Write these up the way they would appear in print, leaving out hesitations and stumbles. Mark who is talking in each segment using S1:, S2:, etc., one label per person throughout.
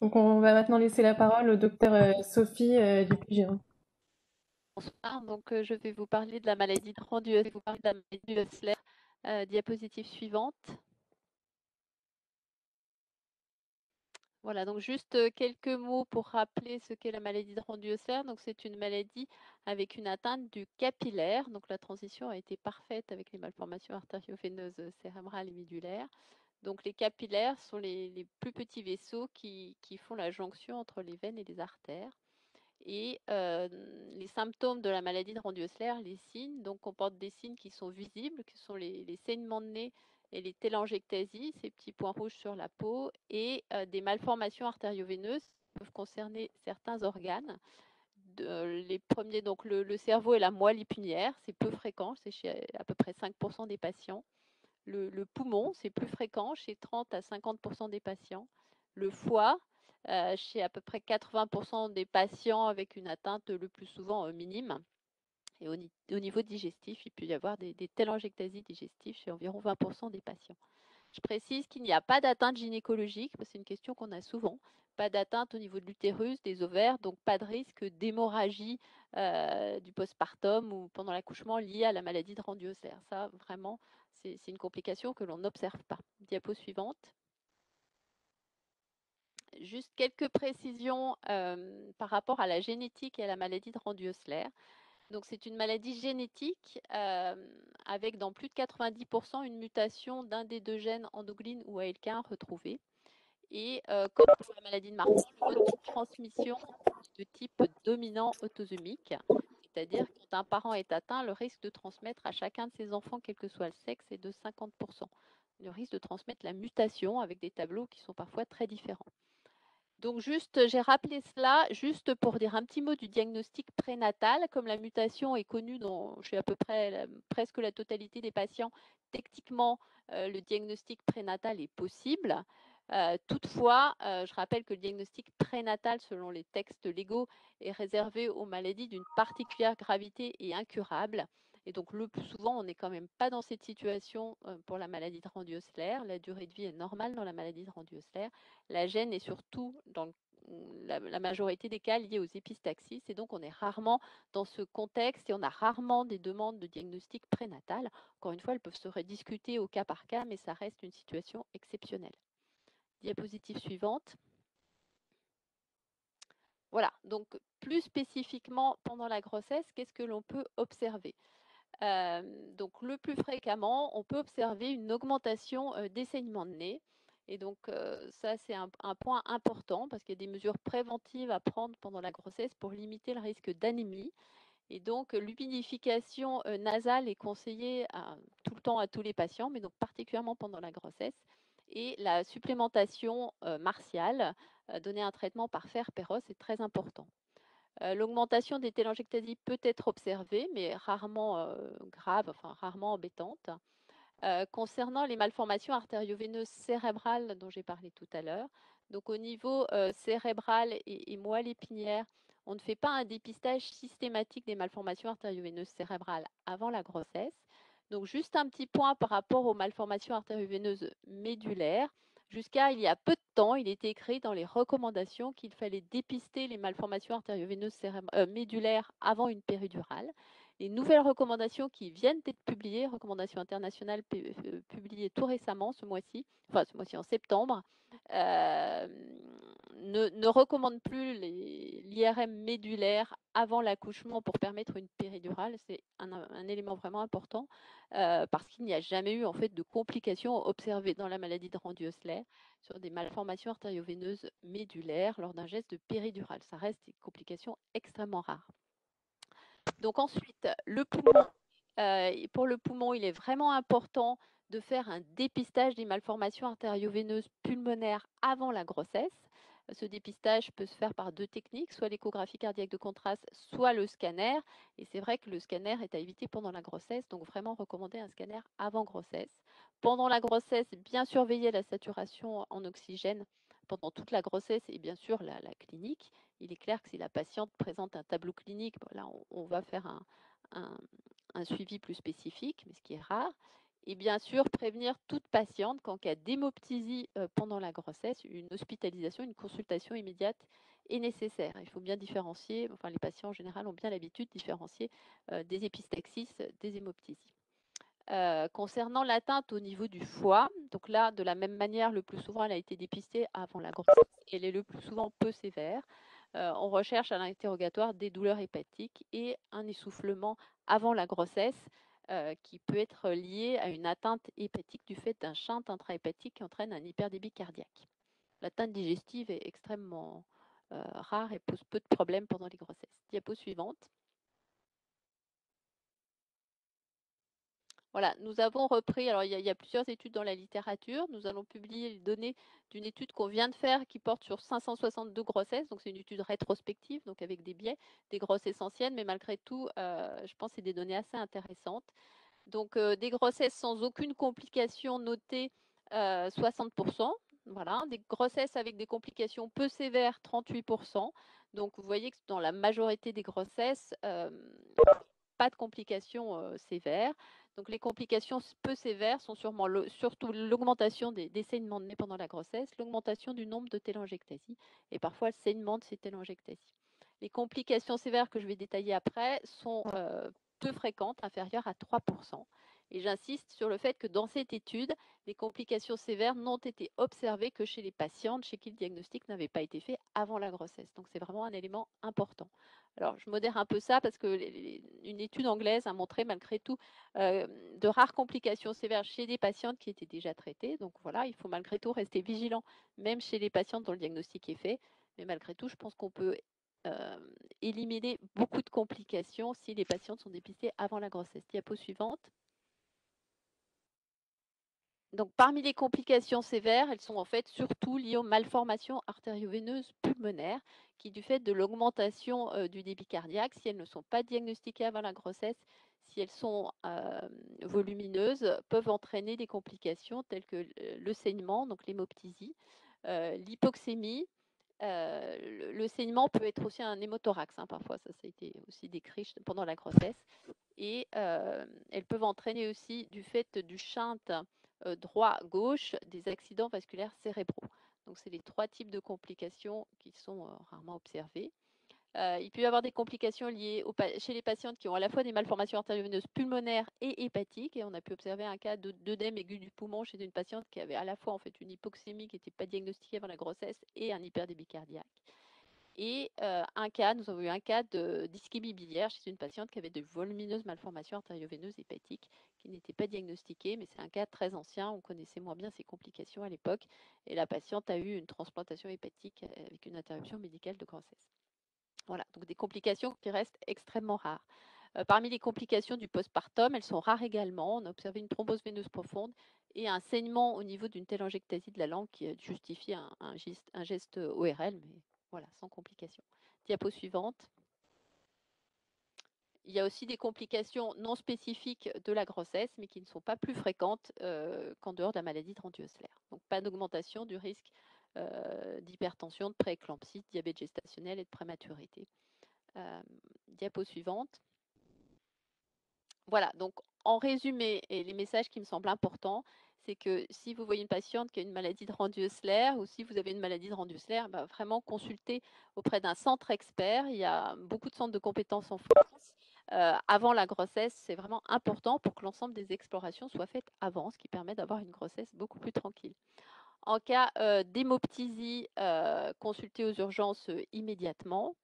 S1: Donc on va maintenant laisser la parole au docteur Sophie Dupugéant.
S2: Bonsoir, je vais vous parler de la maladie de rendu, je vais vous parler de la maladie de Hessler. Diapositive suivante. Voilà, donc juste quelques mots pour rappeler ce qu'est la maladie de Rendu-Hessler. Donc c'est une maladie avec une atteinte du capillaire. Donc la transition a été parfaite avec les malformations artério-veineuses cérébrales et médulaires. Donc les capillaires sont les plus petits vaisseaux qui font la jonction entre les veines et les artères. Et les symptômes de la maladie de Rendu-Hessler, les signes, donc comportent des signes qui sont visibles, qui sont les saignements de nez et les télangiectasies, ces petits points rouges sur la peau, et des malformations artério-veineuses qui peuvent concerner certains organes. Les premiers, donc le cerveau et la moelle épinière, c'est peu fréquent, c'est chez à peu près 5% des patients. Le poumon, c'est plus fréquent chez 30 à 50% des patients. Le foie, chez à peu près 80% des patients avec une atteinte le plus souvent minime. Et au niveau digestif, il peut y avoir des télangiectasies digestives chez environ 20% des patients. Je précise qu'il n'y a pas d'atteinte gynécologique, c'est une question qu'on a souvent. Pas d'atteinte au niveau de l'utérus, des ovaires, donc pas de risque d'hémorragie du postpartum ou pendant l'accouchement liée à la maladie de Rendu-Hessler. Ça, vraiment, c'est une complication que l'on n'observe pas. Diapo suivante. Juste quelques précisions par rapport à la génétique et à la maladie de Rendu-Hessler. Donc, c'est une maladie génétique avec dans plus de 90% une mutation d'un des deux gènes endoglines ou ALK1 retrouvés. Et comme pour la maladie de Marfan, le mode de transmission est de type dominant autosomique, c'est-à-dire que quand un parent est atteint, le risque de transmettre à chacun de ses enfants, quel que soit le sexe, est de 50%. Le risque de transmettre la mutation avec des tableaux qui sont parfois très différents. Donc juste, j'ai rappelé cela juste pour dire un petit mot du diagnostic prénatal. Comme la mutation est connue chez à peu près presque la totalité des patients, techniquement, le diagnostic prénatal est possible. Toutefois, je rappelle que le diagnostic prénatal, selon les textes légaux, est réservé aux maladies d'une particulière gravité et incurables. Et donc, le plus souvent, on n'est quand même pas dans cette situation pour la maladie de Rendu-Hessler. La durée de vie est normale dans la maladie de Rendu-Hessler. La gêne est surtout, dans la majorité des cas, liée aux épistaxis. Et donc, on est rarement dans ce contexte et on a rarement des demandes de diagnostic prénatal. Encore une fois, elles peuvent se rediscuter au cas par cas, mais ça reste une situation exceptionnelle. Diapositive suivante. Voilà, donc plus spécifiquement pendant la grossesse, qu'est-ce que l'on peut observer? Donc le plus fréquemment, on peut observer une augmentation des saignements de nez. Et donc ça, c'est un point important parce qu'il y a des mesures préventives à prendre pendant la grossesse pour limiter le risque d'anémie. Et donc l'humidification nasale est conseillée tout le temps à tous les patients, mais donc particulièrement pendant la grossesse. Et la supplémentation martiale, donner un traitement par fer perros, est très important. L'augmentation des télangiectasies peut être observée, mais rarement grave, enfin rarement embêtante. Concernant les malformations artério-veineuses cérébrales dont j'ai parlé tout à l'heure, donc au niveau cérébral et moelle épinière, on ne fait pas un dépistage systématique des malformations artério-veineuses cérébrales avant la grossesse. Donc juste un petit point par rapport aux malformations artério-veineuses médulaires. Jusqu'à il y a peu de temps, il était écrit dans les recommandations qu'il fallait dépister les malformations artério-veineuses médulaires avant une péridurale. Les nouvelles recommandations qui viennent d'être publiées, recommandations internationales publiées tout récemment ce mois-ci, enfin ce mois-ci en septembre, euh, ne recommandent plus l'IRM médulaire avant l'accouchement pour permettre une péridurale. C'est un élément vraiment important parce qu'il n'y a jamais eu en fait de complications observées dans la maladie de Rendu-Hessler sur des malformations artério-veineuses médulaires lors d'un geste de péridurale. Ça reste des complications extrêmement rares. Donc ensuite, le poumon. Pour le poumon, il est vraiment important de faire un dépistage des malformations artério-veineuses pulmonaires avant la grossesse. Ce dépistage peut se faire par deux techniques, soit l'échographie cardiaque de contraste, soit le scanner. Et c'est vrai que le scanner est à éviter pendant la grossesse, donc vraiment recommander un scanner avant grossesse. Pendant la grossesse, bien surveiller la saturation en oxygène pendant toute la grossesse et bien sûr la clinique. Il est clair que si la patiente présente un tableau clinique, bon, là on va faire un suivi plus spécifique, mais ce qui est rare. Et bien sûr, prévenir toute patiente qu'en cas d'hémoptysie pendant la grossesse, une hospitalisation, une consultation immédiate est nécessaire. Il faut bien différencier, enfin les patients en général ont bien l'habitude de différencier des épistaxis des hémoptysies. Concernant l'atteinte au niveau du foie, donc là, de la même manière, le plus souvent, elle a été dépistée avant la grossesse. Elle est le plus souvent peu sévère. On recherche à l'interrogatoire des douleurs hépatiques et un essoufflement avant la grossesse qui peut être lié à une atteinte hépatique du fait d'un shunt intrahépatique qui entraîne un hyperdébit cardiaque. L'atteinte digestive est extrêmement rare et pose peu de problèmes pendant les grossesses. Diapo suivante. Voilà, nous avons repris, alors il y a plusieurs études dans la littérature. Nous allons publier les données d'une étude qu'on vient de faire qui porte sur 562 grossesses. Donc c'est une étude rétrospective, donc avec des biais, des grossesses anciennes, mais malgré tout, je pense que c'est des données assez intéressantes. Donc des grossesses sans aucune complication notée, 60%. Voilà, des grossesses avec des complications peu sévères, 38%. Donc vous voyez que dans la majorité des grossesses, pas de complications sévères. Donc les complications peu sévères sont surtout l'augmentation des saignements de nez pendant la grossesse, l'augmentation du nombre de télangiectasies et parfois le saignement de ces télangiectasies. Les complications sévères que je vais détailler après sont peu fréquentes, inférieures à 3%. Et j'insiste sur le fait que dans cette étude, les complications sévères n'ont été observées que chez les patientes chez qui le diagnostic n'avait pas été fait avant la grossesse. Donc c'est vraiment un élément important. Alors je modère un peu ça parce que une étude anglaise a montré malgré tout de rares complications sévères chez des patientes qui étaient déjà traitées. Donc voilà, il faut malgré tout rester vigilant, même chez les patientes dont le diagnostic est fait. Mais malgré tout, je pense qu'on peut éliminer beaucoup de complications si les patientes sont dépistées avant la grossesse. Diapo suivante. Donc, parmi les complications sévères, elles sont en fait surtout liées aux malformations artério-veineuses pulmonaires qui, du fait de l'augmentation du débit cardiaque, si elles ne sont pas diagnostiquées avant la grossesse, si elles sont volumineuses, peuvent entraîner des complications telles que le saignement, donc l'hémoptysie, l'hypoxémie. Le saignement peut être aussi un hémothorax, parfois, ça a été aussi décrit pendant la grossesse. Et elles peuvent entraîner aussi, du fait du shunt droit-gauche, des accidents vasculaires cérébraux. Donc, c'est les 3 types de complications qui sont rarement observées. Il peut y avoir des complications liées chez les patientes qui ont à la fois des malformations artério-veineuses pulmonaires et hépatiques. Et on a pu observer un cas d'œdème aigu du poumon chez une patiente qui avait à la fois en fait une hypoxémie qui n'était pas diagnostiquée avant la grossesse et un hyperdébit cardiaque. Et nous avons eu un cas d'ischémie biliaire chez une patiente qui avait de volumineuses malformations artério-veineuses hépatiques qui n'étaient pas diagnostiquées, mais c'est un cas très ancien, on connaissait moins bien ces complications à l'époque, et la patiente a eu une transplantation hépatique avec une interruption médicale de grossesse. Voilà, donc des complications qui restent extrêmement rares. Parmi les complications du postpartum, elles sont rares également. On a observé une thrombose veineuse profonde et un saignement au niveau d'une télangiectasie de la langue qui justifie un geste ORL, mais voilà, sans complications. Diapo suivante. Il y a aussi des complications non spécifiques de la grossesse, mais qui ne sont pas plus fréquentes qu'en dehors de la maladie de Randu-Hössler. Donc pas d'augmentation du risque d'hypertension, de prééclampsie, de diabète gestationnel et de prématurité. Diapo suivante. Voilà, donc en résumé, et les messages qui me semblent importants, c'est que si vous voyez une patiente qui a une maladie de Randu-Hössler ou si vous avez une maladie de Randu-Hössler, vraiment consultez auprès d'un centre expert. Il y a beaucoup de centres de compétences en France. Avant la grossesse, c'est vraiment important pour que l'ensemble des explorations soient faites avant, ce qui permet d'avoir une grossesse beaucoup plus tranquille. En cas d'hémoptysie, consultez aux urgences immédiatement.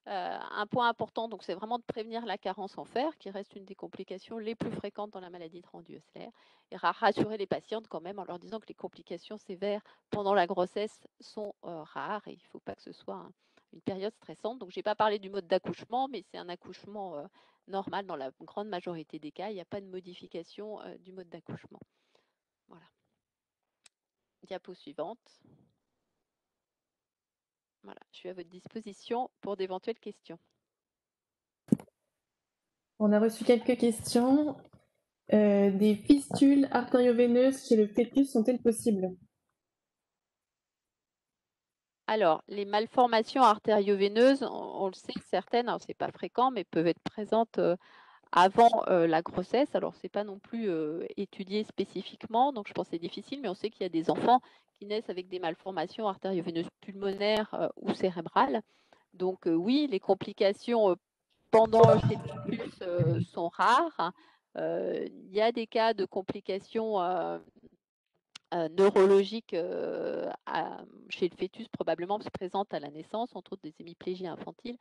S2: Un point important, donc, c'est vraiment de prévenir la carence en fer, qui reste une des complications les plus fréquentes dans la maladie de Randu-Hössler, et rassurer les patientes quand même en leur disant que les complications sévères pendant la grossesse sont rares et il ne faut pas que ce soit une période stressante. Donc, je n'ai pas parlé du mode d'accouchement, mais c'est un accouchement normal dans la grande majorité des cas. Il n'y a pas de modification du mode d'accouchement. Voilà. Diapo suivante. Voilà, je suis à votre disposition pour d'éventuelles questions.
S1: On a reçu quelques questions. Des fistules artério-veineuses chez le fœtus sont-elles possibles?
S2: Alors, les malformations artério-veineuses, on le sait, certaines, alors c'est pas fréquent, mais peuvent être présentes avant la grossesse. Alors, c'est pas non plus étudié spécifiquement, donc je pense que c'est difficile, mais on sait qu'il y a des enfants qui naissent avec des malformations artério-veineuses pulmonaires ou cérébrales. Donc oui, les complications pendant le fœtus sont rares. Il y a des cas de complications neurologiques chez le fœtus probablement présentes à la naissance, entre autres des hémiplégies infantiles,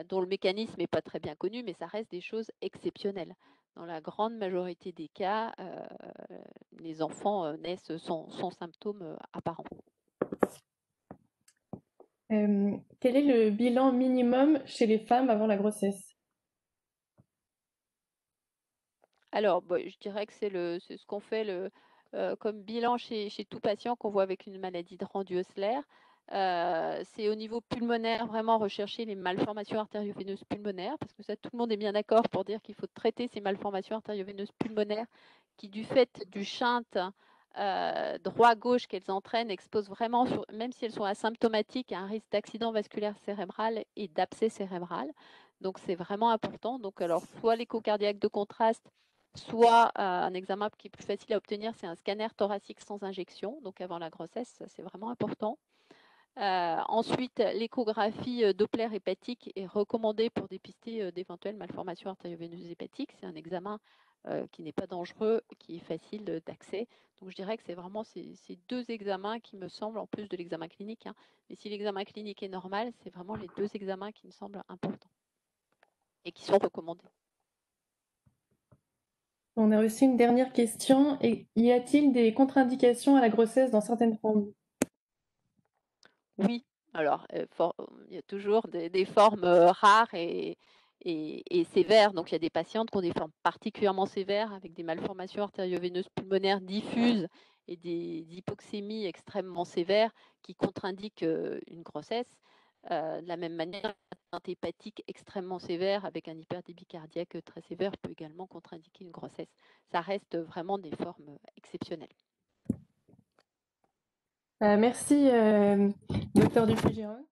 S2: dont le mécanisme n'est pas très bien connu, mais ça reste des choses exceptionnelles. Dans la grande majorité des cas, les enfants naissent sans symptômes apparents.
S1: Quel est le bilan minimum chez les femmes avant la grossesse?
S2: Alors, je dirais que c'est ce qu'on fait comme bilan chez tout patient qu'on voit avec une maladie de Randu-Hössler. C'est au niveau pulmonaire, vraiment rechercher les malformations artério-veineuses pulmonaires, parce que ça, tout le monde est bien d'accord pour dire qu'il faut traiter ces malformations artério-veineuses pulmonaires qui, du fait du shunt droit-gauche qu'elles entraînent, exposent vraiment, même si elles sont asymptomatiques, à un risque d'accident vasculaire cérébral et d'abcès cérébral. Donc, c'est vraiment important. Donc, alors, soit l'écho cardiaque de contraste, soit un examen qui est plus facile à obtenir, c'est un scanner thoracique sans injection, donc avant la grossesse, c'est vraiment important. Ensuite, l'échographie Doppler hépatique est recommandée pour dépister d'éventuelles malformations artério-veineuses hépatiques. C'est un examen qui n'est pas dangereux, qui est facile d'accès. Donc je dirais que c'est vraiment ces deux examens qui me semblent, en plus de l'examen clinique, hein. Mais si l'examen clinique est normal, c'est vraiment les deux examens qui me semblent importants et qui sont recommandés.
S1: On a aussi une dernière question. Y a-t-il des contre-indications à la grossesse dans certaines formes?
S2: Oui, alors il y a toujours des formes rares et sévères. Donc il y a des patientes qui ont des formes particulièrement sévères avec des malformations artério-veineuses pulmonaires diffuses et des hypoxémies extrêmement sévères qui contre-indiquent une grossesse. De la même manière, une atteinte hépatique extrêmement sévère avec un hyperdébit cardiaque très sévère peut également contre-indiquer une grossesse. Ça reste vraiment des formes exceptionnelles.
S1: Merci, docteur Dupuytren.